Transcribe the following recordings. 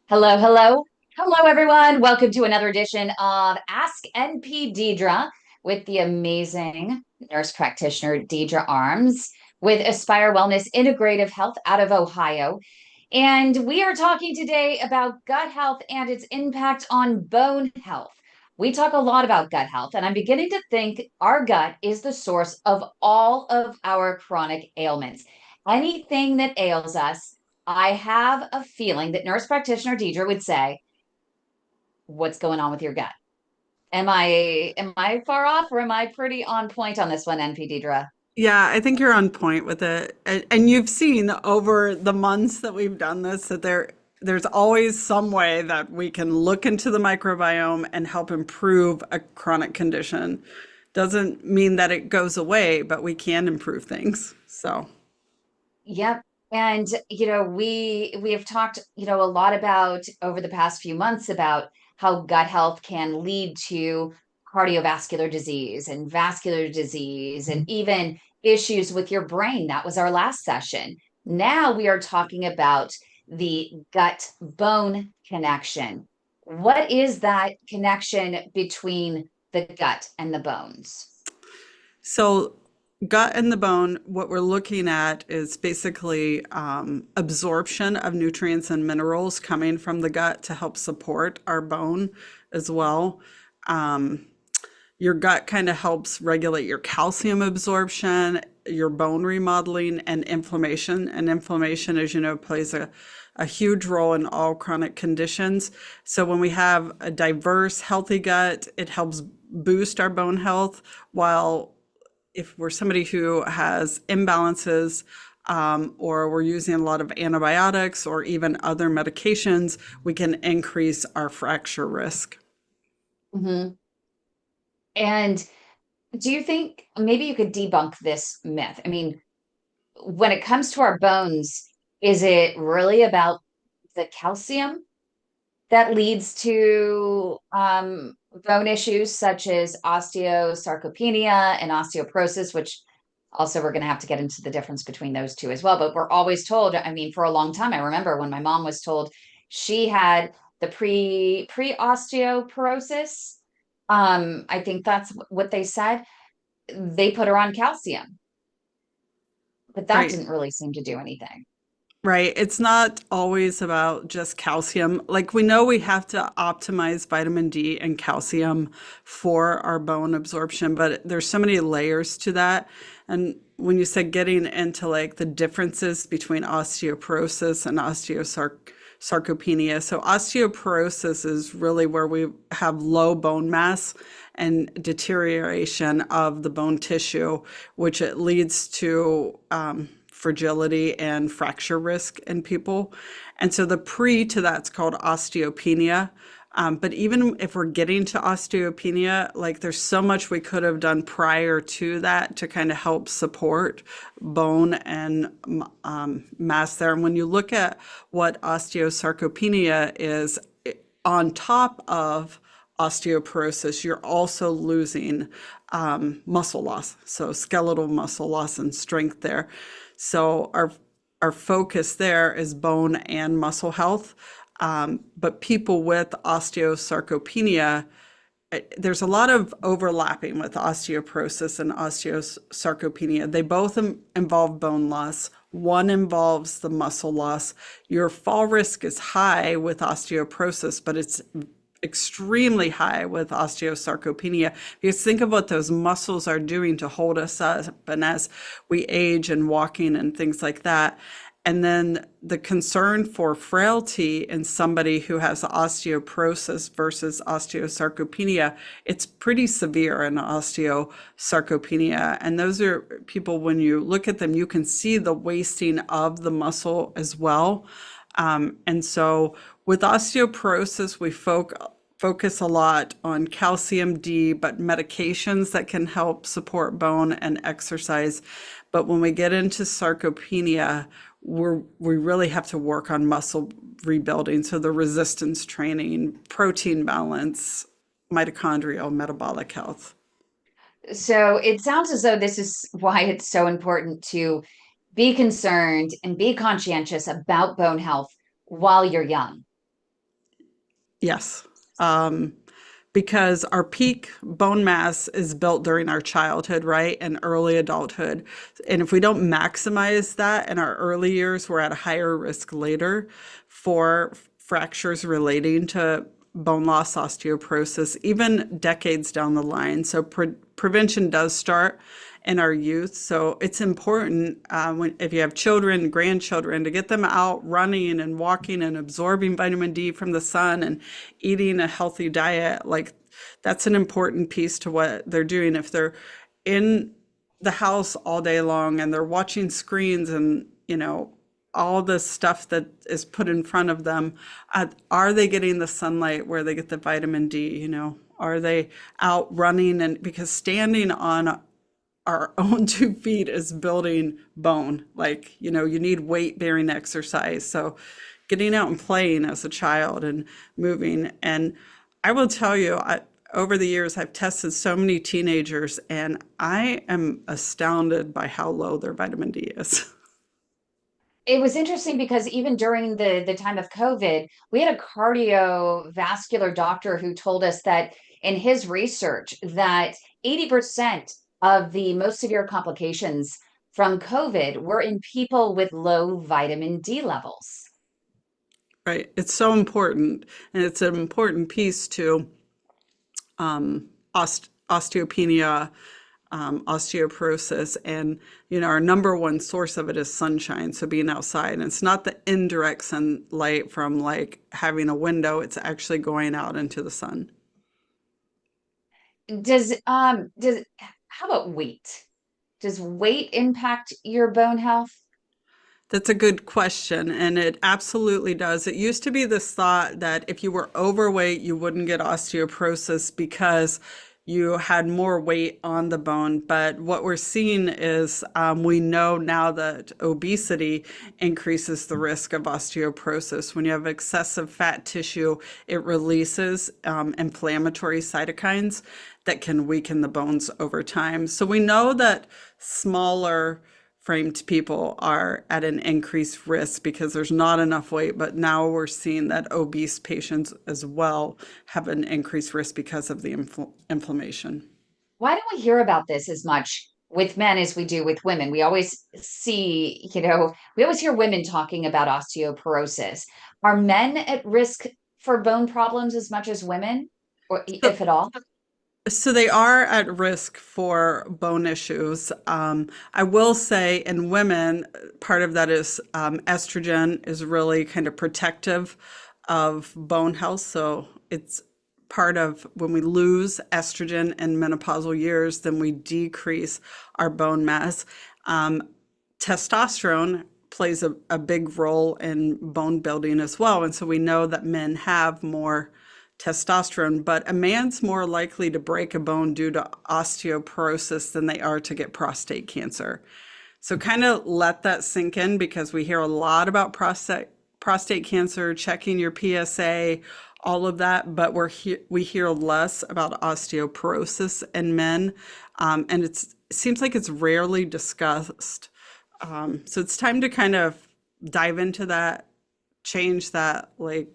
Hello, hello. Hello, everyone. Welcome to another edition of Ask NP Deidre with the amazing nurse practitioner Deidre Arms with Aspire Wellness Integrative Health out of Ohio. And we are talking today about gut health and its impact on bone health. We talk a lot about gut health, and I'm beginning to think our gut is the source of all of our chronic ailments. Anything that ails us, I have a feeling that nurse practitioner Deidre would say, "What's going on with your gut?" Am I far off, or am I pretty on point on this one, NP Deidre? Yeah, I think you're on point with it. And you've seen over the months that we've done this that there's always some way that we can look into the microbiome and help improve a chronic condition. Doesn't mean that it goes away, but we can improve things. So, Yep. And we have talked, a lot about over the past few months about how gut health can lead to cardiovascular disease and vascular disease and even issues with your brain. That was our last session. Now we are talking about the gut bone connection. What is that connection between the gut and the bones? so gut and the bone, what we're looking at is basically absorption of nutrients and minerals coming from the gut to help support our bone as well. Um, Your gut kind of helps regulate your calcium absorption, your bone remodeling, and inflammation. And inflammation, as you know, plays a huge role in all chronic conditions. So when we have a diverse, healthy gut, it helps boost our bone health. While if we're somebody who has imbalances, or we're using a lot of antibiotics or even other medications, we can increase our fracture risk. Mhm. And do you think maybe you could debunk this myth? I mean, when it comes to our bones, is it really about the calcium that leads to bone issues such as osteosarcopenia and osteoporosis, which also we're going to have to get into the difference between those two as well. But we're always told, I mean, for a long time, I remember when my mom was told she had the pre osteoporosis. I think that's what they said. They put her on calcium, but that Right. didn't really seem to do anything. Right. It's not always about just calcium. Like we know we have to optimize vitamin D and calcium for our bone absorption, but there's so many layers to that. And when you said getting into like the differences between osteoporosis and osteosarcopenia, so osteoporosis is really where we have low bone mass and deterioration of the bone tissue, which it leads to fragility and fracture risk in people. And so the pre to that's called osteopenia. But even if we're getting to osteopenia, like there's so much we could have done prior to that to kind of help support bone and mass there. And when you look at what osteosarcopenia is, on top of osteoporosis, you're also losing muscle loss, so skeletal muscle loss and strength there. So our focus there is bone and muscle health. But people with osteosarcopenia, there's a lot of overlapping with osteoporosis and osteosarcopenia. They both involve bone loss. One involves the muscle loss. Your fall risk is high with osteoporosis, but it's extremely high with osteosarcopenia because think of what those muscles are doing to hold us up and as we age and walking and things like that. And then the concern for frailty in somebody who has osteoporosis versus osteosarcopenia, it's pretty severe in osteosarcopenia. And those are people, when you look at them, you can see the wasting of the muscle as well. And so with osteoporosis, we focus a lot on calcium D, but medications that can help support bone and exercise. But when we get into sarcopenia, we really have to work on muscle rebuilding. So the resistance training, protein balance, mitochondrial, metabolic health. So it sounds as though this is why it's so important to be concerned and be conscientious about bone health while you're young. Yes. Um, because our peak bone mass is built during our childhood, right? And early adulthood. And if we don't maximize that in our early years, we're at a higher risk later for fractures relating to bone loss, osteoporosis, even decades down the line. So prevention does start in our youth. So it's important if you have children, grandchildren, to get them out running and walking and absorbing vitamin D from the sun and eating a healthy diet. Like that's an important piece to what they're doing. If they're in the house all day long and they're watching screens and, all the stuff that is put in front of them, are they getting the sunlight where they get the vitamin D? Are they out running? And because standing on our own 2 feet is building bone. Like, you need weight bearing exercise. So getting out and playing as a child and moving. And I will tell you, over the years, I've tested so many teenagers and I am astounded by how low their vitamin D is. It was interesting because even during the time of COVID, we had a cardiovascular doctor who told us that in his research that 80% of the most severe complications from COVID were in people with low vitamin D levels. Right. It's so important. And it's an important piece to osteopenia, osteoporosis, and our number one source of it is sunshine. So being outside, and it's not the indirect sunlight from like having a window; it's actually going out into the sun. Does how about weight? Does weight impact your bone health? That's a good question, and it absolutely does. It used to be this thought that if you were overweight, you wouldn't get osteoporosis because you had more weight on the bone. But what we're seeing is we know now that obesity increases the risk of osteoporosis. When you have excessive fat tissue, it releases inflammatory cytokines that can weaken the bones over time. So we know that smaller framed people are at an increased risk because there's not enough weight, but now we're seeing that obese patients as well have an increased risk because of the inflammation. Why don't we hear about this as much with men as we do with women? We always see, we always hear women talking about osteoporosis. Are men at risk for bone problems as much as women, or So, if at all? so they are at risk for bone issues. I will say in women, part of that is estrogen is really kind of protective of bone health. So it's part of when we lose estrogen in menopausal years, then we decrease our bone mass. Testosterone plays a big role in bone building as well. And so we know that men have more testosterone, but a man's more likely to break a bone due to osteoporosis than they are to get prostate cancer. So kind of let that sink in because we hear a lot about prostate cancer, checking your PSA, all of that, but we hear less about osteoporosis in men, and it seems like it's rarely discussed. So it's time to kind of dive into that, change that, like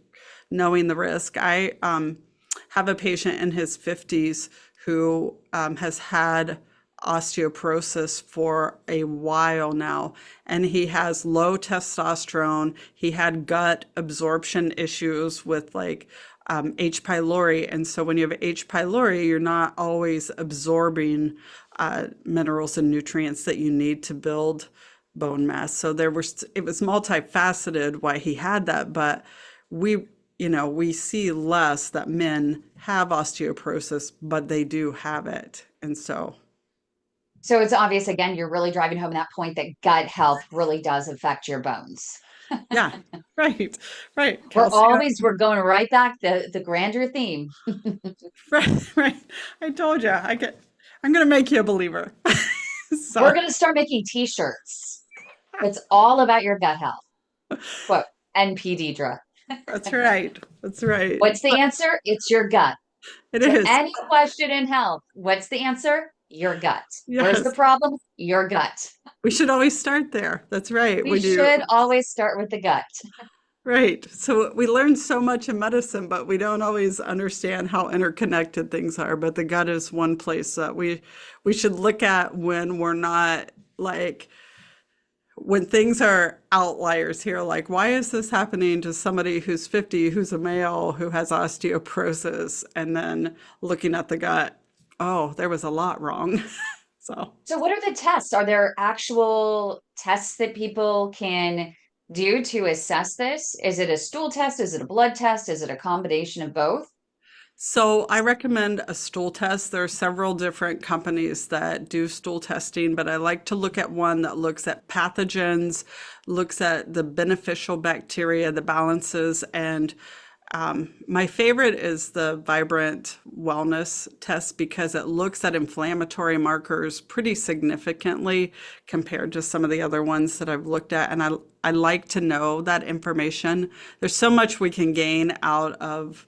knowing the risk. I have a patient in his 50s who has had osteoporosis for a while now, and he has low testosterone. He had gut absorption issues with like H. pylori. And so when you have H. pylori, you're not always absorbing minerals and nutrients that you need to build bone mass. So it was multifaceted why he had that, but we see less that men have osteoporosis, but they do have it. And so it's obvious, again, you're really driving home that point that gut health really does affect your bones. yeah, right, right. We're going right back the grander theme. Right, right. I told you, I'm going to make you a believer. So We're going to start making t-shirts. It's all about your gut health. Quote, NP Deidre. That's right. That's right. What's the answer? It's your gut. It To is. any question in health, what's the answer? Your gut. Where's the Yes. problem? Your gut. We should always start there. That's right. We should always start with the gut. Right. So we learn so much in medicine, but we don't always understand how interconnected things are. But the gut is one place that we should look at when we're not like when things are outliers here, like why is this happening to somebody who's 50, who's a male, who has osteoporosis, and then looking at the gut, oh, there was a lot wrong. So. So what are the tests? Are there actual tests that people can do to assess this? Is it a stool test? Is it a blood test? Is it a combination of both? So I recommend a stool test. There are several different companies that do stool testing, but I like to look at one that looks at pathogens, looks at the beneficial bacteria, the balances, and my favorite is the Vibrant Wellness test because it looks at inflammatory markers pretty significantly compared to some of the other ones that I've looked at. And I like to know that information. There's so much we can gain out of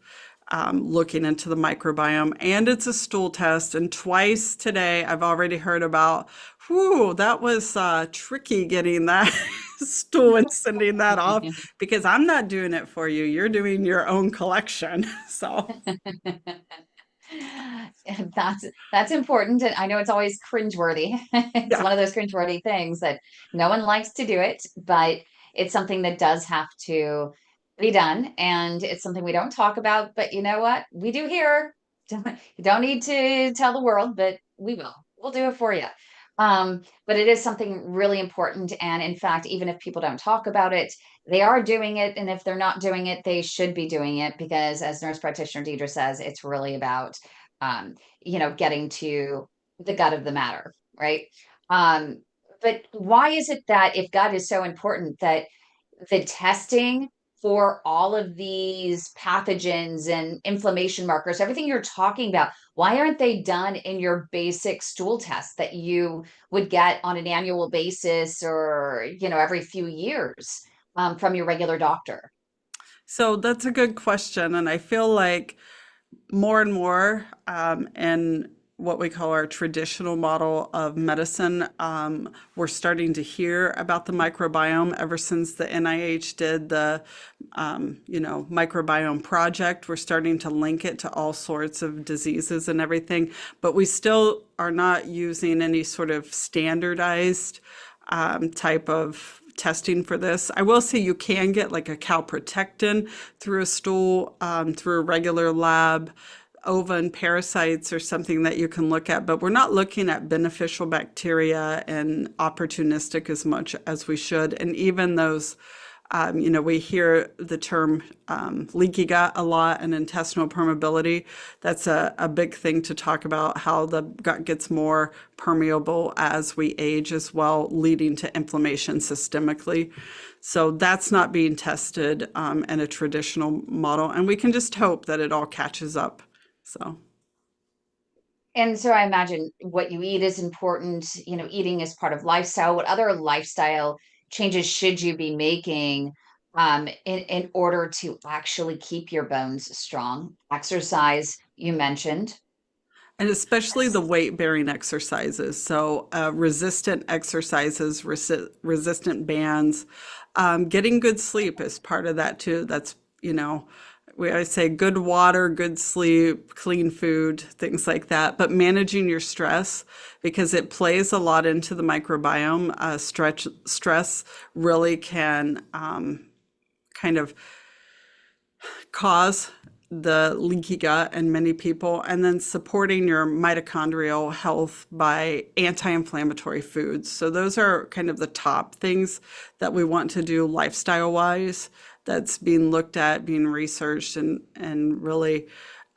looking into the microbiome, and it's a stool test. And twice today, I've already heard about, whew, that was tricky getting that stool and sending that off because I'm not doing it for you. You're doing your own collection. So, That's important. And I know it's always cringeworthy. It's yeah. one of those cringeworthy things that no one likes to do it, but it's something that does have to be done. And it's something we don't talk about, but you know what? We do here. You don't need to tell the world, but we will. We'll do it for you. But it is something really important. And in fact, even if people don't talk about it, they are doing it. And if they're not doing it, they should be doing it because, as Nurse Practitioner Deidre says, it's really about, getting to the gut of the matter, right? Um, but why is it that if gut is so important that the testing for all of these pathogens and inflammation markers, everything you're talking about, why aren't they done in your basic stool test that you would get on an annual basis or, every few years from your regular doctor? So that's a good question. And I feel like more and more in what we call our traditional model of medicine, we're starting to hear about the microbiome ever since the NIH did the, microbiome project. We're starting to link it to all sorts of diseases and everything, but we still are not using any sort of standardized type of testing for this. I will say you can get like a calprotectin through a stool, through a regular lab. Ova and parasites or something that you can look at, but we're not looking at beneficial bacteria and opportunistic as much as we should. And even those, we hear the term leaky gut a lot and intestinal permeability. That's a big thing to talk about, how the gut gets more permeable as we age as well, leading to inflammation systemically. So that's not being tested in a traditional model. And we can just hope that it all catches up. So. And so I imagine what you eat is important. Eating is part of lifestyle. What other lifestyle changes should you be making in order to actually keep your bones strong? Exercise, you mentioned. And especially the weight bearing exercises. So, resistant exercises, resistant bands, getting good sleep is part of that too. That's, we always say good water, good sleep, clean food, things like that. But managing your stress because it plays a lot into the microbiome. Stress really can kind of cause the leaky gut in many people, and then supporting your mitochondrial health by anti-inflammatory foods. So those are kind of the top things that we want to do lifestyle wise that's being looked at, being researched, and really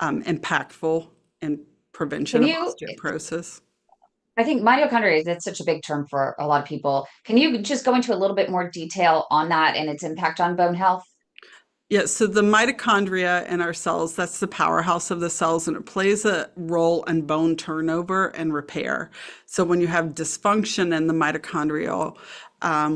impactful in prevention Can of you, osteoporosis. I think mitochondria, that's such a big term for a lot of people. Can you just go into a little bit more detail on that and its impact on bone health? Yeah, so the mitochondria in our cells, that's the powerhouse of the cells, and it plays a role in bone turnover and repair. So when you have dysfunction in the mitochondrial,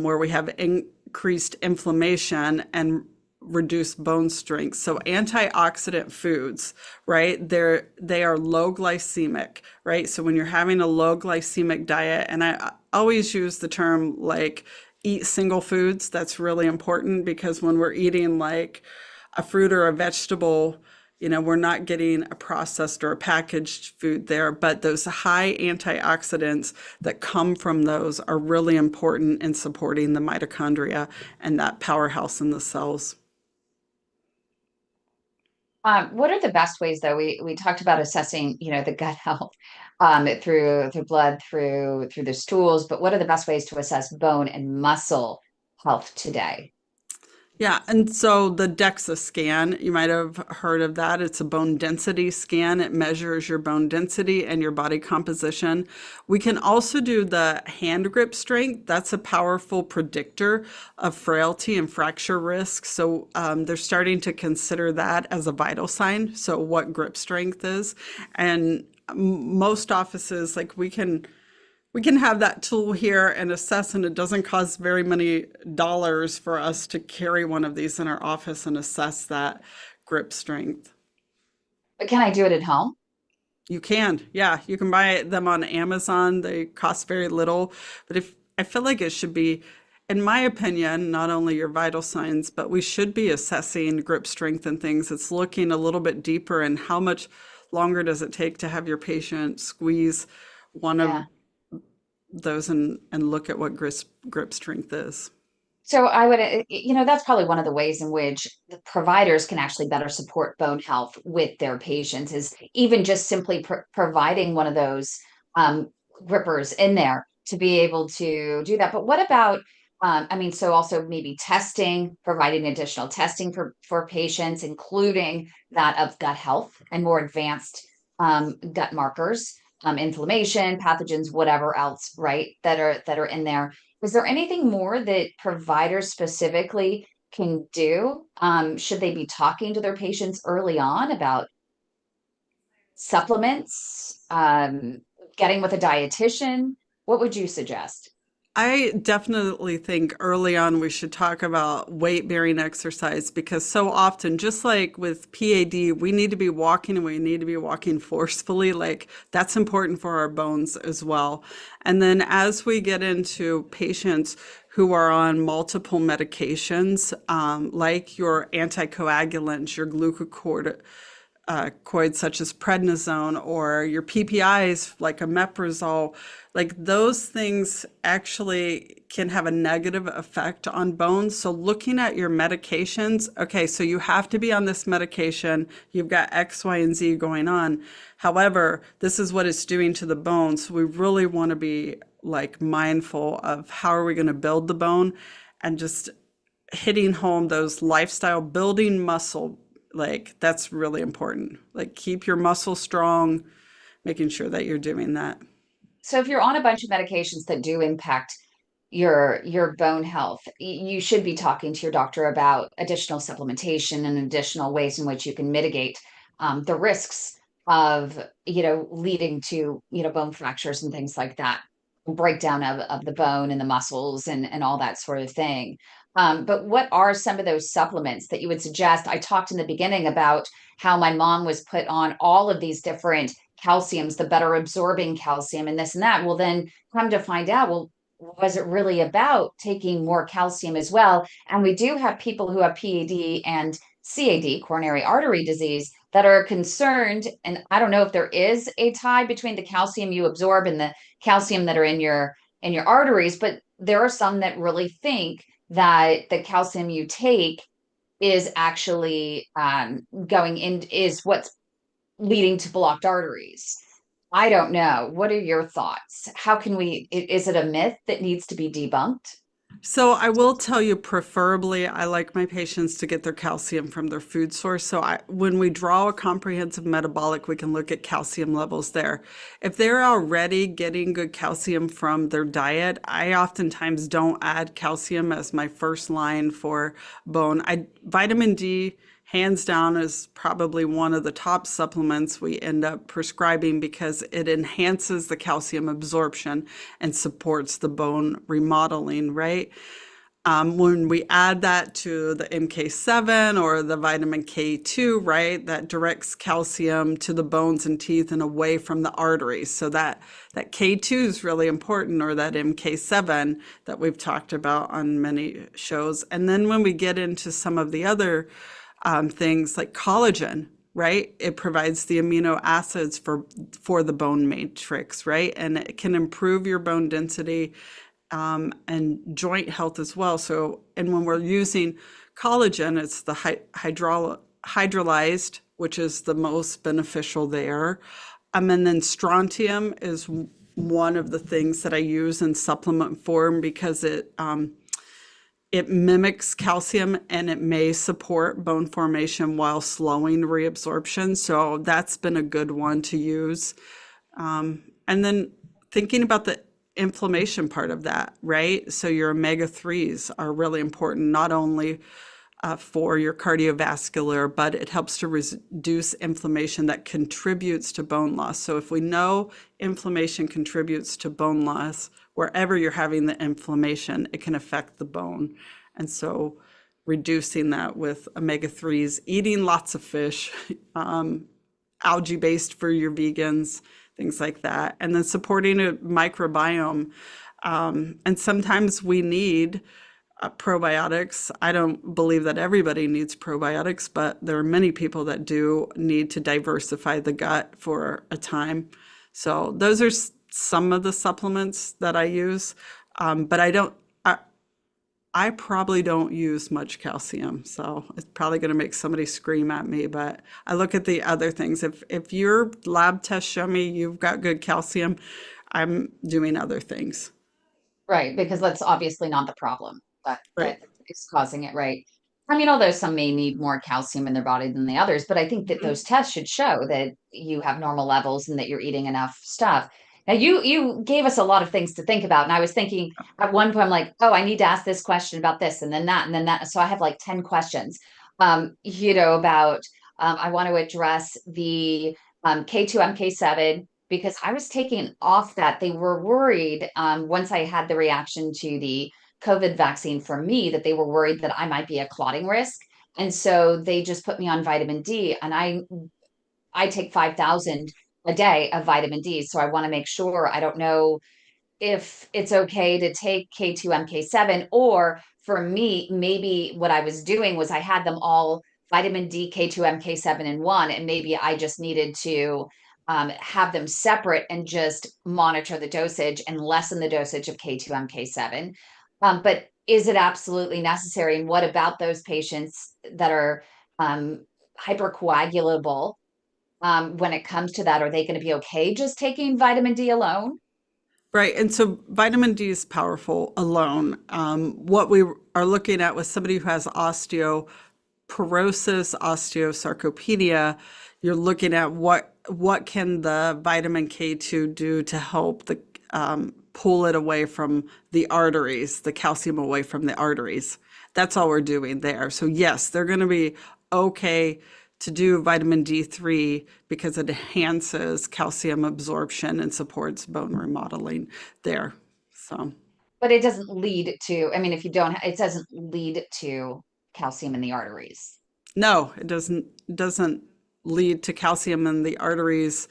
where we have increased inflammation and reduced bone strength. So antioxidant foods, right? They are low glycemic, right? So when you're having a low glycemic diet, and I always use the term like eat single foods. That's really important because when we're eating like a fruit or a vegetable, we're not getting a processed or a packaged food there, but those high antioxidants that come from those are really important in supporting the mitochondria and that powerhouse in the cells. What are the best ways, though? We talked about assessing, the gut health, through blood, through the stools, but what are the best ways to assess bone and muscle health today? Yeah, and so the DEXA scan, you might have heard of that. It's a bone density scan. It measures your bone density and your body composition. We can also do the hand grip strength. That's a powerful predictor of frailty and fracture risk. So they're starting to consider that as a vital sign. So what grip strength is. And most offices, like we can have that tool here and assess, and it doesn't cost very many dollars for us to carry one of these in our office and assess that grip strength. But can I do it at home? You can, yeah, you can buy them on Amazon. They cost very little, but if I feel like it should be, in my opinion, not only your vital signs, but we should be assessing grip strength and things. It's looking a little bit deeper and how much longer does it take to have your patient squeeze one of Yeah. those and look at what grip strength is. So I would, that's probably one of the ways in which the providers can actually better support bone health with their patients is even just simply providing one of those grippers in there to be able to do that. But what about, so also maybe testing, providing additional testing for patients, including that of gut health and more advanced gut markers, inflammation, pathogens, whatever else, right, that are in there. Is there anything more that providers specifically can do? Should they be talking to their patients early on about supplements, getting with a dietitian? What would you suggest? I definitely think early on we should talk about weight bearing exercise because so often, just like with PAD, we need to be walking and we need to be walking forcefully. Like that's important for our bones as well. And then as we get into patients who are on multiple medications, like your anticoagulants, your glucocorticoids such as prednisone or your PPIs like omeprazole, like those things actually can have a negative effect on bones. So looking at your medications, okay, so you have to be on this medication. You've got X, Y, and Z going on. However, this is what it's doing to the bone. So we really want to be like mindful of how are we going to build the bone and just hitting home those lifestyle building muscle, like that's really important. Like keep your muscle strong, making sure that you're doing that. So if you're on a bunch of medications that do impact your bone health, you should be talking to your doctor about additional supplementation and additional ways in which you can mitigate the risks of leading to bone fractures and things like that, breakdown of the bone and the muscles and all that sort of thing. But what are some of those supplements that you would suggest? I talked in the beginning about how my mom was put on all of these different calciums, the better absorbing calcium and this and that. Well, then come to find out, well, was it really about taking more calcium as well? And we do have people who have PAD and CAD, coronary artery disease, that are concerned. And I don't know if there is a tie between the calcium you absorb and the calcium that are in your arteries, but there are some that really think that the calcium you take is actually going in, is what's leading to blocked arteries. I don't know. What are your thoughts? How can is it a myth that needs to be debunked? So I will tell you, preferably, I like my patients to get their calcium from their food source. So when we draw a comprehensive metabolic, we can look at calcium levels there. If they're already getting good calcium from their diet, I oftentimes don't add calcium as my first line for bone. Vitamin D, hands down, is probably one of the top supplements we end up prescribing because it enhances the calcium absorption and supports the bone remodeling, right? When we add that to the MK7 or the vitamin K2, right, that directs calcium to the bones and teeth and away from the arteries. So that K2 is really important, or that MK7 that we've talked about on many shows. And then when we get into some of the other things like collagen, right, it provides the amino acids for the bone matrix, right, and it can improve your bone density and joint health as well. So, and when we're using collagen, it's the hydrolyzed, which is the most beneficial there. And then strontium is one of the things that I use in supplement form because it mimics calcium and it may support bone formation while slowing reabsorption. So that's been a good one to use. And then thinking about the inflammation part of that, right? So your omega-3s are really important, not only for your cardiovascular, but it helps to reduce inflammation that contributes to bone loss. So if we know inflammation contributes to bone loss, wherever you're having the inflammation, it can affect the bone. And so reducing that with omega-3s, eating lots of fish, algae-based for your vegans, things like that. And then supporting a microbiome. And sometimes we need probiotics. I don't believe that everybody needs probiotics, but there are many people that do need to diversify the gut for a time. So those are some of the supplements that I use. But I probably don't use much calcium, so it's probably going to make somebody scream at me, but I look at the other things. If your lab tests show me you've got good calcium, I'm doing other things. Right, because that's obviously not the problem that Right. is causing it, right? I mean, although some may need more calcium in their body than the others, but I think that Mhm. those tests should show that you have normal levels and that you're eating enough stuff. Now, you gave us a lot of things to think about, and I was thinking at one point, I'm like, oh, I need to ask this question about this, and then that, and then that. So I have like 10 questions, about I want to address the K2 MK7 because I was taking off that. They were worried once I had the reaction to the COVID vaccine for me that they were worried that I might be a clotting risk. And so they just put me on vitamin D and I take 5,000 a day of vitamin D. So I want to make sure. I don't know if it's okay to take K2 MK7, or for me, maybe what I was doing was I had them all vitamin D, K2 MK7 in one, and maybe I just needed to have them separate and just monitor the dosage and lessen the dosage of K2 MK7. But is it absolutely necessary? And what about those patients that are hypercoagulable? When it comes to that, are they going to be okay just taking vitamin D alone? Right. And so vitamin D is powerful alone. What we are looking at with somebody who has osteoporosis, osteosarcopenia, you're looking at what can the vitamin K2 do to help the pull it away from the arteries, the calcium away from the arteries. That's all we're doing there. So yes, they're going to be okay to do vitamin D3 because it enhances calcium absorption and supports bone remodeling there. So But it doesn't lead to, I mean, if you don't, it doesn't lead to calcium in the arteries. no, it doesn't lead to calcium in the arteries.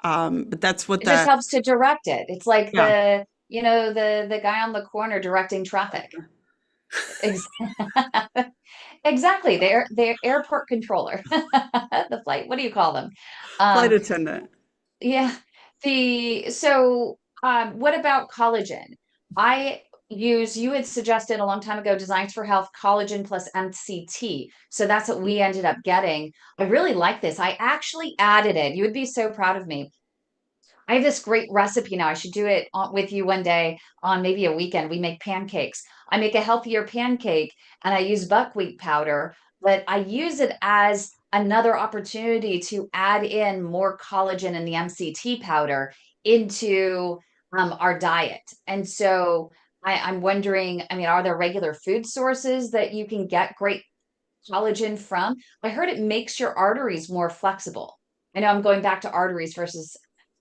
But that's what It just that, helps to direct it. It's like yeah. the guy on the corner directing traffic. Ex- Exactly. They're airport controller. The flight, what do you call them? Flight Um, attendant. Yeah. What about collagen? I you had suggested a long time ago, Designs for Health, collagen plus MCT. So that's what we ended up getting. I really like this. I actually added it. You would be so proud of me. I have this great recipe now. I should do it with you one day on maybe a weekend. We make pancakes. I make a healthier pancake and I use buckwheat powder, but I use it as another opportunity to add in more collagen in the MCT powder into our diet. And so I'm wondering, I mean, are there regular food sources that you can get great collagen from? I heard it makes your arteries more flexible. I know I'm going back to arteries versus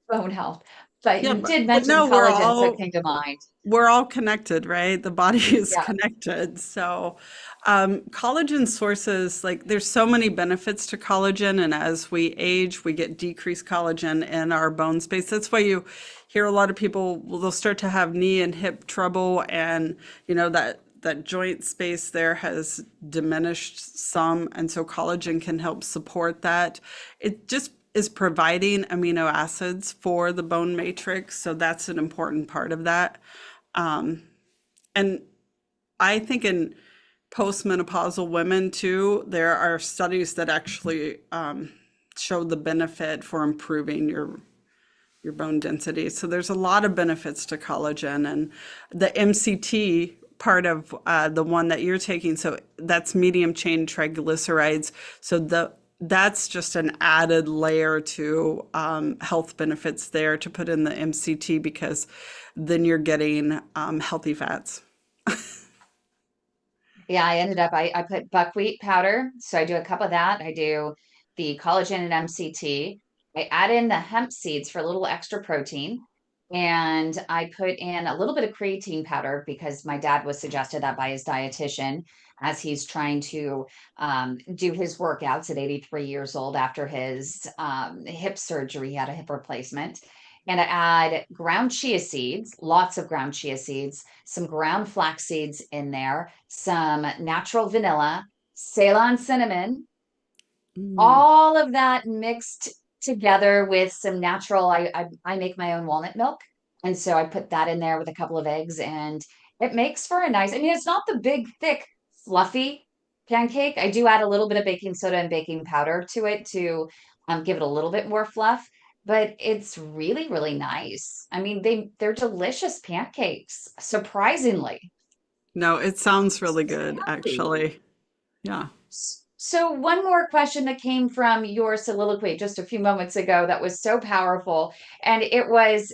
bone health. But Yeah, you did but mention no, we're collagen, so it all came to mind. we're all connected, right? The body is Yeah. connected. So, collagen sources, like there's so many benefits to collagen, and as we age, we get decreased collagen in our bone space. That's why you hear a lot of people, well, they'll start to have knee and hip trouble, and that joint space there has diminished some, and so collagen can help support that. It just is providing amino acids for the bone matrix, so that's an important part of that. And I think in postmenopausal women too, there are studies that actually show the benefit for improving your bone density. So there's a lot of benefits to collagen, and the MCT part of the one that you're taking, so that's medium chain triglycerides. So that's just an added layer to health benefits there to put in the MCT, because then you're getting healthy fats. Yeah, I put buckwheat powder. So I do a cup of that. I do the collagen and MCT. I add in the hemp seeds for a little extra protein. And I put in a little bit of creatine powder because my dad was suggested that by his dietitian as he's trying to do his workouts at 83 years old after his hip surgery. He had a hip replacement. And I add ground chia seeds, lots of ground chia seeds, some ground flax seeds in there, some natural vanilla, Ceylon cinnamon, Mm. all of that mixed together with some natural, I make my own walnut milk. And so I put that in there with a couple of eggs, and it makes for a nice, I mean, it's not the big, thick, fluffy pancake. I do add a little bit of baking soda and baking powder to it to give it a little bit more fluff, but it's really, really nice. I mean, they're delicious pancakes, surprisingly. No, it sounds really So good, healthy. actually. Yeah. So one more question that came from your soliloquy just a few moments ago that was so powerful, and it was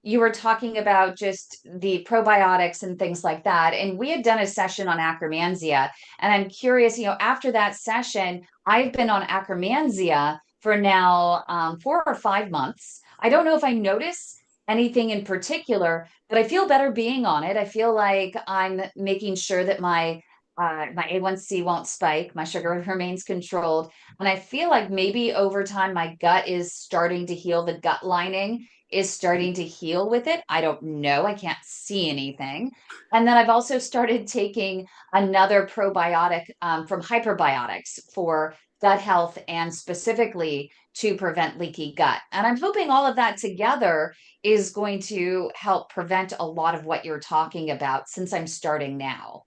you were talking about just the probiotics and things like that, and we had done a session on acromansia, and I'm curious, after that session, I've been on acromansia for now 4 or 5 months. I don't know if I notice anything in particular, but I feel better being on it. I feel like I'm making sure that my A1C won't spike, my sugar remains controlled. And I feel like maybe over time, my gut is starting to heal. The gut lining is starting to heal with it. I don't know. I can't see anything. And then I've also started taking another probiotic from Hyperbiotics for gut health and specifically to prevent leaky gut. And I'm hoping all of that together is going to help prevent a lot of what you're talking about since I'm starting now.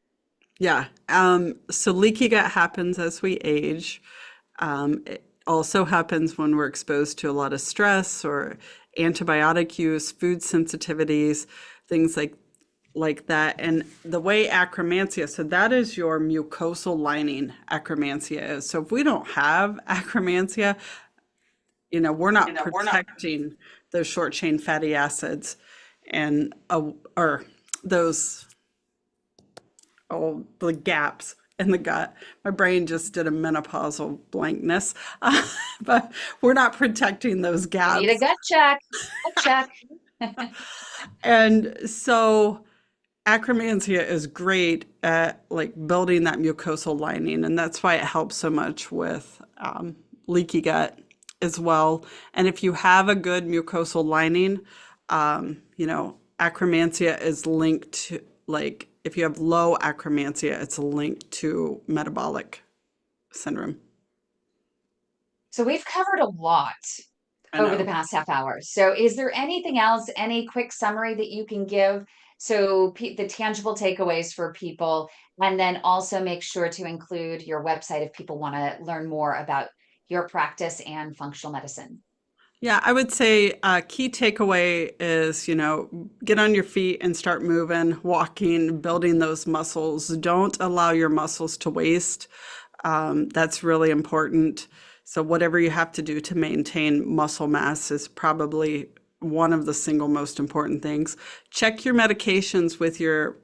Yeah. So leaky gut happens as we age. It also happens when we're exposed to a lot of stress or antibiotic use, food sensitivities, things like that. And the way acromantia, so that is your mucosal lining, acromantia is. So if we don't have acromantia, we're not protecting those short chain fatty acids and or those the gaps in the gut. My brain just did a menopausal blankness, but we're not protecting those You need a gaps. gut check. Gut check. And so acromantia is great at like building that mucosal lining, and that's why it helps so much with leaky gut as well. And if you have a good mucosal lining, acromantia is linked to, like, if you have low acromantia, it's linked to metabolic syndrome. So we've covered a lot I over the know. past half hour. So is there anything else, any quick summary that you can give? So the tangible takeaways for people, and then also make sure to include your website if people want to learn more about your practice and functional medicine. Yeah, I would say a key takeaway is, get on your feet and start moving, walking, building those muscles. Don't allow your muscles to waste. That's really important. So whatever you have to do to maintain muscle mass is probably one of the single most important things. Check your medications with your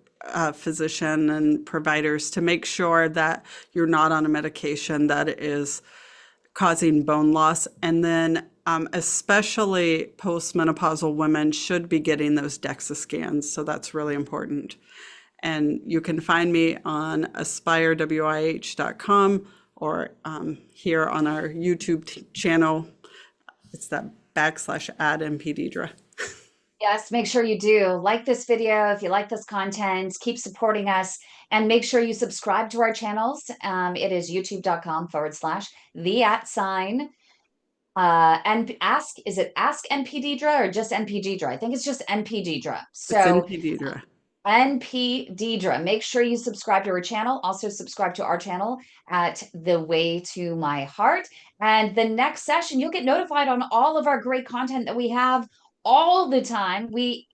physician and providers to make sure that you're not on a medication that is causing bone loss. And then especially postmenopausal women should be getting those DEXA scans. So that's really important. And you can find me on aspirewih.com or here on our YouTube channel. It's that /ad NP Deidre. Yes, make sure you do like this video. If you like this content, keep supporting us and make sure you subscribe to our channels. It is youtube.com/the and is it Ask NP Deidre or just NP Deidre? I think it's just NP Deidre. It's So NP Deidre. NP Deidre. Make sure you subscribe to her channel. Also subscribe to our channel at The Way to My Heart. And the next session, you'll get notified on all of our great content that we have all the time.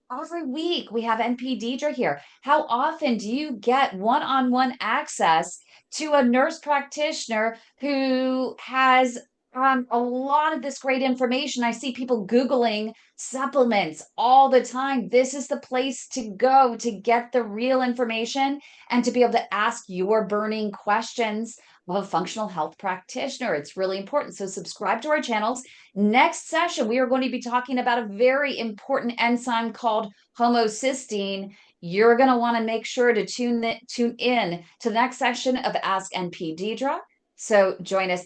Every week we have NP Deidre here. How often do you get one-on-one access to a nurse practitioner who has a lot of this great information? I see people Googling supplements all the time. This is the place to go to get the real information and to be able to ask your burning questions of a functional health practitioner. It's really important. So subscribe to our channels. Next session, we are going to be talking about a very important enzyme called homocysteine. You're going to want to make sure to tune in to the next session of Ask NP Deidre. So join us then.